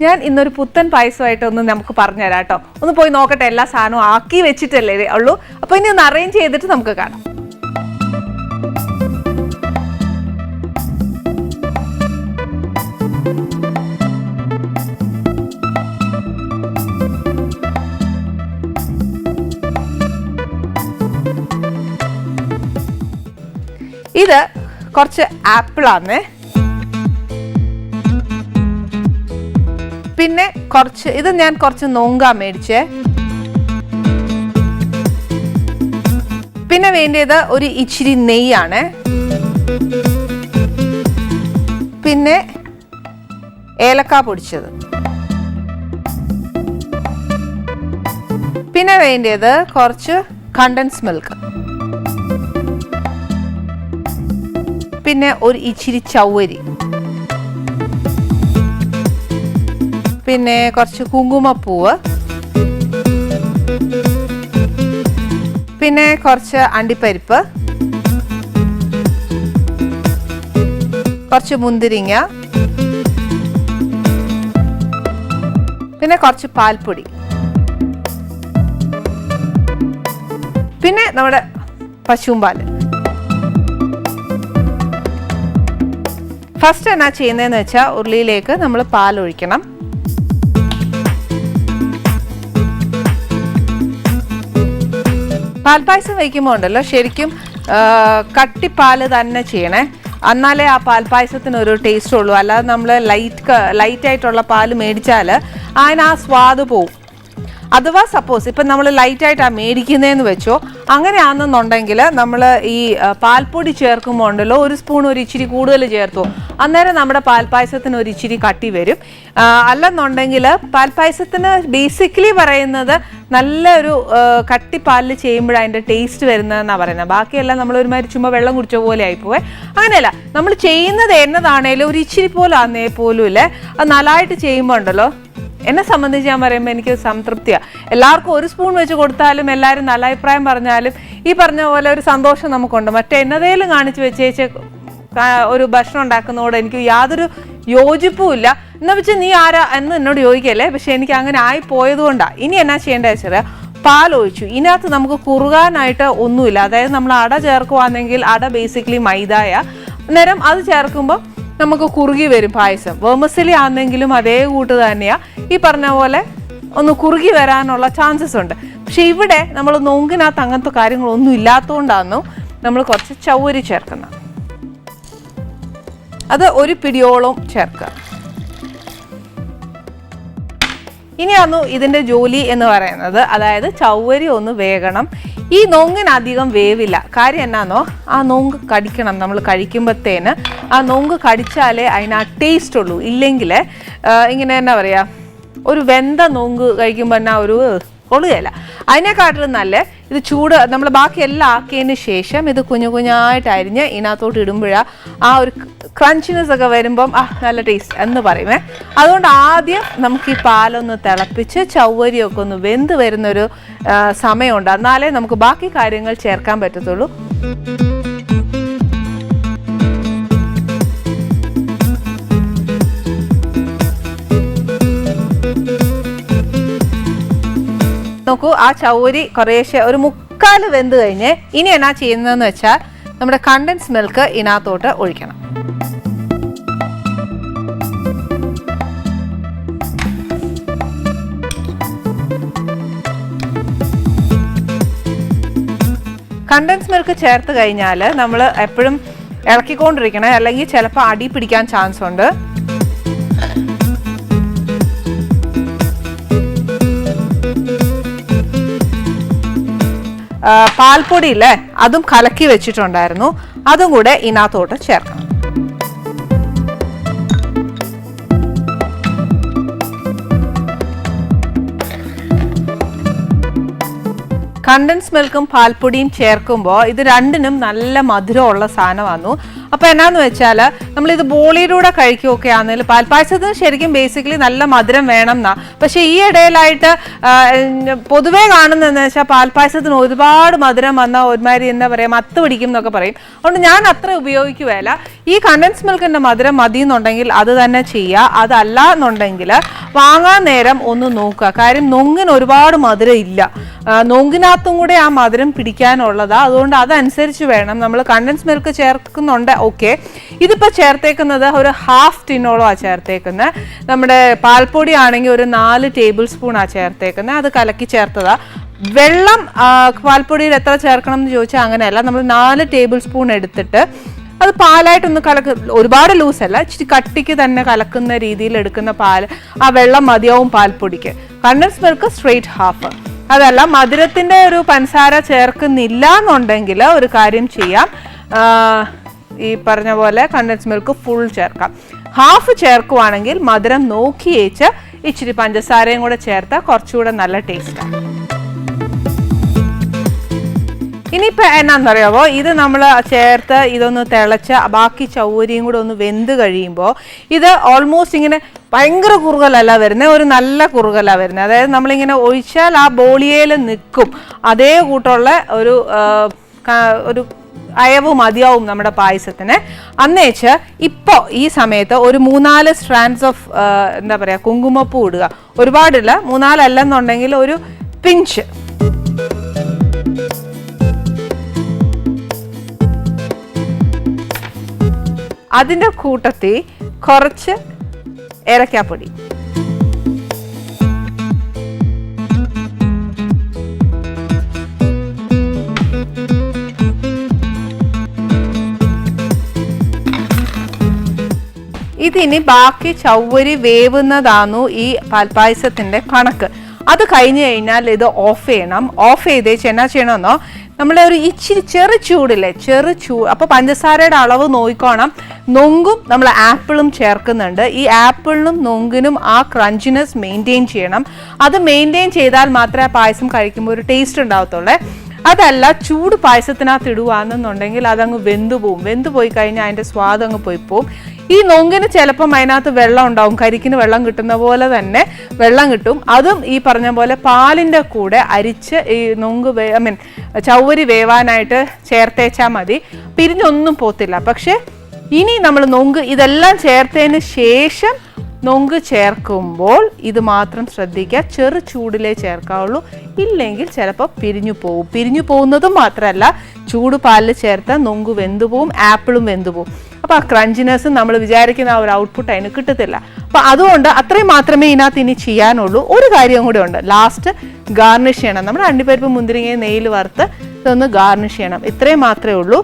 ഞാൻ ഇന്നൊരു പുത്തൻ പായസമായിട്ട് ഒന്ന് നമുക്ക് പറഞ്ഞുതരാം കേട്ടോ. ഒന്ന് പോയി നോക്കട്ടെ, എല്ലാ സാധനവും ആക്കി വെച്ചിട്ടല്ലേ ഉള്ളൂ. അപ്പോൾ ഇനി ഒന്ന് അറേഞ്ച് ചെയ്തിട്ട് നമുക്ക് കാണാം. ഇത് കുറച്ച് ആപ്പിളാണ്, പിന്നെ ഇത് ഞാൻ കുറച്ച് നോങ്ക മേടിച്ചേ, പിന്നെ വേണ്ടിയത് ഒരു ഇച്ചിരി നെയ്യാണ്, പിന്നെ ഏലക്ക പൊടിച്ചത്, പിന്നെ വേണ്ടിയത് കുറച്ച് കണ്ടൻസ് മിൽക്ക്, പിന്നെ ഒരു ഇച്ചിരി ചവ്വരി, പിന്നെ കുറച്ച് കുങ്കുമപ്പൂവ്, പിന്നെ കുറച്ച് അണ്ടിപ്പരിപ്പ്, കുറച്ച് മുന്തിരിങ്ങ, പിന്നെ കുറച്ച് പാൽപ്പൊടി, പിന്നെ നമ്മുടെ പശുവും പാല്. ഫസ്റ്റ് എന്നാ ചെയ്യുന്നതെന്ന് വെച്ചാൽ ഉരുളിയിലേക്ക് നമ്മൾ പാൽ ഒഴിക്കണം. പാൽപ്പായസം വയ്ക്കുമ്പോൾ ഉണ്ടല്ലോ ശരിക്കും കട്ടിപ്പാല് തന്നെ ചെയ്യണേ, എന്നാലേ ആ പാൽപ്പായസത്തിന് ഒരു ടേസ്റ്റ് ഉള്ളൂ. അല്ലാതെ നമ്മൾ ലൈറ്റായിട്ടുള്ള പാല് മേടിച്ചാൽ അതിന് ആ സ്വാദ് പോവും. അഥവാ സപ്പോസ് ഇപ്പം നമ്മൾ ലൈറ്റായിട്ടാണ് മേടിക്കുന്നതെന്ന് വെച്ചോ, അങ്ങനെയാണെന്നുണ്ടെങ്കിൽ നമ്മൾ ഈ പാൽപ്പൊടി ചേർക്കുമ്പോൾ ഉണ്ടല്ലോ ഒരു സ്പൂൺ ഒരു ഇച്ചിരി കൂടുതൽ ചേർത്തു, അന്നേരം നമ്മുടെ പാൽപ്പായസത്തിന് ഒരു ഇച്ചിരി കട്ടി വരും. അല്ലെന്നുണ്ടെങ്കിൽ പാൽപ്പായസത്തിന് ബേസിക്കലി പറയുന്നത് നല്ലൊരു കട്ടിപ്പാലിൽ ചെയ്യുമ്പോഴാണ് അതിൻ്റെ ടേസ്റ്റ് വരുന്നതെന്നാണ് പറയുന്നത്. ബാക്കിയെല്ലാം നമ്മൾ ഒരുമാതിരി ചുമ്മാ വെള്ളം കുടിച്ച പോലെ ആയിപ്പോവേ. അങ്ങനെയല്ല, നമ്മൾ ചെയ്യുന്നത് എന്നതാണേലും ഒരു ഇച്ചിരി പോലെ ആന്നേ പോലും ഇല്ലേ, അത് നല്ലതായിട്ട് ചെയ്യുമ്പോൾ ഉണ്ടല്ലോ, എന്നെ സംബന്ധിച്ച് ഞാൻ പറയുമ്പോൾ എനിക്ക് സംതൃപ്തിയാണ്. എല്ലാവർക്കും ഒരു സ്പൂൺ വെച്ച് കൊടുത്താലും എല്ലാവരും നല്ല അഭിപ്രായം പറഞ്ഞാലും ഈ പറഞ്ഞ പോലെ ഒരു സന്തോഷം നമുക്കുണ്ട്. മറ്റേ എന്നതേലും കാണിച്ച് വെച്ചേച്ച് ഒരു ഭക്ഷണം ഉണ്ടാക്കുന്നതോട് എനിക്ക് യാതൊരു യോജിപ്പും ഇല്ല. എന്നാ വെച്ചാൽ നീ ആരാ എന്ന് എന്നോട് ചോദിക്കല്ലേ, പക്ഷെ എനിക്ക് അങ്ങനെ ആയി പോയത് കൊണ്ടാണ്. ഇനി എന്നാ ചെയ്യേണ്ടത് വെച്ചാൽ പാലൊഴിച്ചു, ഇതിനകത്ത് നമുക്ക് കുറുകാനായിട്ട് ഒന്നുമില്ല. അതായത് നമ്മൾ അട ചേർക്കുവാണെങ്കിൽ അട ബേസിക്കലി മൈദായ, അന്നേരം അത് ചേർക്കുമ്പോൾ നമുക്ക് കുറുകി വരും പായസം. വെർമിസെല്ലി ആണെങ്കിലും അതേ കൂട്ട് തന്നെയാണ്, ഈ പറഞ്ഞ പോലെ ഒന്ന് കുറുകി വരാനുള്ള ചാൻസസ് ഉണ്ട്. പക്ഷെ ഇവിടെ നമ്മൾ നോങ്കിനകത്ത് അങ്ങനത്തെ കാര്യങ്ങളൊന്നും ഇല്ലാത്തതുകൊണ്ടാണ് നമ്മൾ കുറച്ച് ചവ്വരി ചേർക്കുന്നത്. അത് ഒരു പിടിയോളം ചേർക്കുക. ഇനിയാന്നു ഇതിൻ്റെ ജോലി എന്ന് പറയുന്നത്, അതായത് ചവ്വരി ഒന്ന് വേകണം. ഈ നോങ്ങിന് അധികം വേവില്ല. കാര്യം എന്നാന്നോ, ആ നോങ്ക് കടിക്കണം. നമ്മൾ കഴിക്കുമ്പോഴത്തേന് ആ നോങ്ക് കടിച്ചാലേ അതിന് ആ ടേസ്റ്റ് ഉള്ളൂ. ഇല്ലെങ്കിൽ ഇങ്ങനെ എന്നാ പറയുക, ഒരു വെന്ത നോങ്ക് കഴിക്കുമ്പോൾ എന്നാ ഒരു കൊള്ളുകയില്ല. അതിനെക്കാട്ടിലും നല്ല ഇത് ചൂട് നമ്മൾ ബാക്കി എല്ലാം ആക്കിയതിന് ശേഷം ഇത് കുഞ്ഞു കുഞ്ഞായിട്ട് അരിഞ്ഞ് ഇതിനകത്തോട്ട് ഇടുമ്പോഴാണ് ആ ഒരു ക്രഞ്ചിനെസ് ഒക്കെ വരുമ്പം നല്ല ടേസ്റ്റ് എന്ന് പറയുമേ. അതുകൊണ്ട് ആദ്യം നമുക്ക് ഈ പാലൊന്ന് തിളപ്പിച്ച് ചവ്വരിയൊക്കെ ഒന്ന് വെന്ത് വരുന്നൊരു സമയമുണ്ട്, എന്നാലേ നമുക്ക് ബാക്കി കാര്യങ്ങൾ ചേർക്കാൻ പറ്റത്തുള്ളൂ. നോക്കൂ, ആ ചവ്വരി കുറേശ്ശെ ഒരു 3/4 വെന്ത് കഴിഞ്ഞ് ഇനി എന്നാ ചെയ്യുന്നതെന്ന് വെച്ചാൽ നമ്മുടെ കണ്ടൻസ് മിൽക്ക് ഇതിനകത്തോട്ട് ഒഴിക്കണം. കണ്ടൻസ് മിൽക്ക് ചേർത്ത് കഴിഞ്ഞാൽ നമ്മൾ എപ്പോഴും ഇളക്കിക്കൊണ്ടിരിക്കണം, അല്ലെങ്കിൽ ചിലപ്പോൾ അടി പിടിക്കാൻ ചാൻസ് ഉണ്ട്. പാൽപ്പൊടി ഇല്ലേ, അതും കലക്കി വെച്ചിട്ടുണ്ടായിരുന്നു, അതും കൂടെ ഇതിനകത്തോട്ട് ചേർക്കണം. കണ്ടൻസ് മിൽക്കും പാൽപ്പൊടിയും ചേർക്കുമ്പോൾ ഇത് രണ്ടിനും നല്ല മധുരമുള്ള സാധനം വന്നു. അപ്പോൾ എന്നാന്ന് വെച്ചാൽ നമ്മളിത് ബോളിയിലൂടെ കഴിക്കുകയൊക്കെ ആണെങ്കിൽ പാൽപ്പായസത്തിന് ശരിക്കും ബേസിക്കലി നല്ല മധുരം വേണം എന്നാ. പക്ഷെ ഈ ഇടയിലായിട്ട് പൊതുവേ കാണുന്നതെന്ന് വെച്ചാൽ പാൽപ്പായസത്തിന് ഒരുപാട് മധുരം വന്നാൽ ഒരുമാതിരി എന്താ പറയുക മത്ത് പിടിക്കും എന്നൊക്കെ പറയും. അതുകൊണ്ട് ഞാൻ അത്ര ഉപയോഗിക്കുകയല്ല. ഈ കണ്ടൻസ് മിൽക്കിൻ്റെ മധുരം മതി എന്നുണ്ടെങ്കിൽ അത് തന്നെ ചെയ്യുക. അതല്ല എന്നുണ്ടെങ്കിൽ വാങ്ങാൻ നേരം ഒന്ന് നോക്കുക. കാര്യം നൊങ്ങിന് ഒരുപാട് മധുരം ഇല്ല, നൊങ്കിനകത്തും കൂടെ ആ മധുരം പിടിക്കാനുള്ളതാ. അതുകൊണ്ട് അതനുസരിച്ച് വേണം നമ്മൾ കണ്ടൻസ് മിൽക്ക് ചേർക്കുന്നുണ്ട്. ഓക്കെ, ഇതിപ്പോൾ ചേർത്തേക്കുന്നത് ഒരു ഹാഫ് ടിന്നോളം ആ ചേർത്തേക്കുന്നത്. നമ്മുടെ പാൽപ്പൊടി ആണെങ്കിൽ ഒരു 4 ടേബിൾ സ്പൂണാണ് ചേർത്തേക്കുന്നത്. അത് കലക്കി ചേർത്തതാ. വെള്ളം പാൽപ്പൊടിയിൽ എത്ര ചേർക്കണം എന്ന് ചോദിച്ചാൽ അങ്ങനെയല്ല. നമ്മൾ 4 ടേബിൾ സ്പൂൺ എടുത്തിട്ട് അത് പാലായിട്ടൊന്ന് ഒരുപാട് ലൂസല്ല, ഇച്ചിരി കട്ടിക്ക് തന്നെ കലക്കുന്ന രീതിയിൽ എടുക്കുന്ന പാല്, ആ വെള്ളം മതിയാവും പാൽപ്പൊടിക്ക്. Condensed milk straight half. അതല്ല മധുരത്തിൻ്റെ ഒരു പഞ്ചസാര ചേർക്കുന്നില്ല എന്നുണ്ടെങ്കിൽ ഒരു കാര്യം ചെയ്യാം, ഈ പറഞ്ഞ പോലെ കണ്ടൻസ് മിൽക്ക് ഫുൾ ചേർക്കാം. ഹാഫ് ചേർക്കുവാണെങ്കിൽ മധുരം നോക്കിയേച്ച് ഇച്ചിരി പഞ്ചസാരയും കൂടെ ചേർത്താൽ കുറച്ചുകൂടെ നല്ല ടേസ്റ്റാണ്. ഇനിയിപ്പോൾ എന്നാന്നറിയാമോ, ഇത് നമ്മൾ ചേർത്ത് ഇതൊന്ന് തിളച്ച് ബാക്കി ചൗവരിയും കൂടെ ഒന്ന് വെന്ത് കഴിയുമ്പോൾ ഇത് ഓൾമോസ്റ്റ് ഇങ്ങനെ ഭയങ്കര കുറുകലല്ല വരുന്നത്, ഒരു നല്ല കുറുകലാണ് വരുന്നത്. അതായത് നമ്മളിങ്ങനെ ഒഴിച്ചാൽ ആ ബോളിയയിൽ നിൽക്കും, അതേ കൂട്ടുള്ള ഒരു അയവ് മതിയാവും നമ്മുടെ പായസത്തിന്. അന്നേച്ച് ഇപ്പോൾ ഈ സമയത്ത് ഒരു 3-4 സ്ട്രാൻഡ്സ് ഓഫ് എന്താ പറയുക കുങ്കുമപ്പൂ ഇടുക. ഒരുപാടില്ല, 3-4 അല്ലെന്നുണ്ടെങ്കിൽ ഒരു പിഞ്ച്. അതിൻ്റെ കൂട്ടത്തിൽ കുറച്ച് ഏലക്കാപ്പൊടി, ഇതിനി ബാക്കി ചവ്വരി വേവുന്നതാണു ഈ പാൽപ്പായസത്തിൻ്റെ കണക്ക്. അത് കഴിഞ്ഞ് കഴിഞ്ഞാൽ ഇത് ഓഫ് ചെയ്യണം. ഓഫ് ചെയ്തേച്ച് എന്നാ ചെയ്യണമെന്നോ, നമ്മളെ ഒരു ഇച്ചിരി ചെറു ചൂടില്ലേ, അപ്പോൾ പഞ്ചസാരയുടെ അളവ് നോക്കിക്കോണം. നൊങ്കും നമ്മൾ ആപ്പിളും ചേർക്കുന്നുണ്ട്. ഈ ആപ്പിളിനും നൊങ്കിനും ആ ക്രഞ്ചിനെസ് മെയിൻറ്റെയിൻ ചെയ്യണം. അത് മെയിൻറ്റെയിൻ ചെയ്താൽ മാത്രമേ ആ പായസം കഴിക്കുമ്പോൾ ഒരു ടേസ്റ്റ് ഉണ്ടാവത്തുള്ളേ. അതല്ല ചൂട് പായസത്തിനകത്ത് ഇടുകയാണെന്നുണ്ടെങ്കിൽ അതങ്ങ് വെന്തുപോകും. വെന്തുപോയി കഴിഞ്ഞാൽ അതിൻ്റെ സ്വാദ് അങ്ങ് പോയിപ്പോവും. ഈ നൊങ്കിന് ചിലപ്പം അതിനകത്ത് വെള്ളം ഉണ്ടാവും, കരിക്കിന് വെള്ളം കിട്ടുന്ന പോലെ തന്നെ വെള്ളം കിട്ടും. അതും ഈ പറഞ്ഞ പോലെ പാലിൻ്റെ കൂടെ അരിച്ച് ഈ നൊങ്ക് ചവ്വരി വേവാനായിട്ട് ചേർത്തേച്ചാൽ മതി, പിരിഞ്ഞൊന്നും പോത്തില്ല. പക്ഷേ ഇനി നമ്മൾ നൊങ്ക് ഇതെല്ലാം ചേർത്തതിന് ശേഷം നൊങ്ക് ചേർക്കുമ്പോൾ ഇത് മാത്രം ശ്രദ്ധിക്കുക, ചെറു ചൂടിലേ ചേർക്കാവുള്ളൂ. ഇല്ലെങ്കിൽ ചിലപ്പോൾ പിരിഞ്ഞു പോകും. പിരിഞ്ഞു പോകുന്നതും മാത്രമല്ല, ചൂട് പാലിൽ ചേർത്താൽ നൊങ്ക് വെന്തുപോകും, ആപ്പിളും വെന്തുപോകും. അപ്പോൾ ആ ക്രഞ്ചിനെസ് നമ്മൾ വിചാരിക്കുന്ന ആ ഒരു ഔട്ട്പുട്ട് അതിന് കിട്ടത്തില്ല. അപ്പോൾ അതുകൊണ്ട് അത്രയും മാത്രമേ ഇതിനകത്ത് ഇനി ചെയ്യാനുള്ളൂ. ഒരു കാര്യം കൂടെ ഉണ്ട്, ലാസ്റ്റ് ഗാർണിഷ് ചെയ്യണം. നമ്മൾ അണ്ടിപ്പരിപ്പ് മുന്തിരിങ്ങയും നെയ്യിൽ വറുത്ത് ഇതൊന്ന് ഗാർണിഷ് ചെയ്യണം. ഇത്രയും മാത്രമേ ഉള്ളൂ.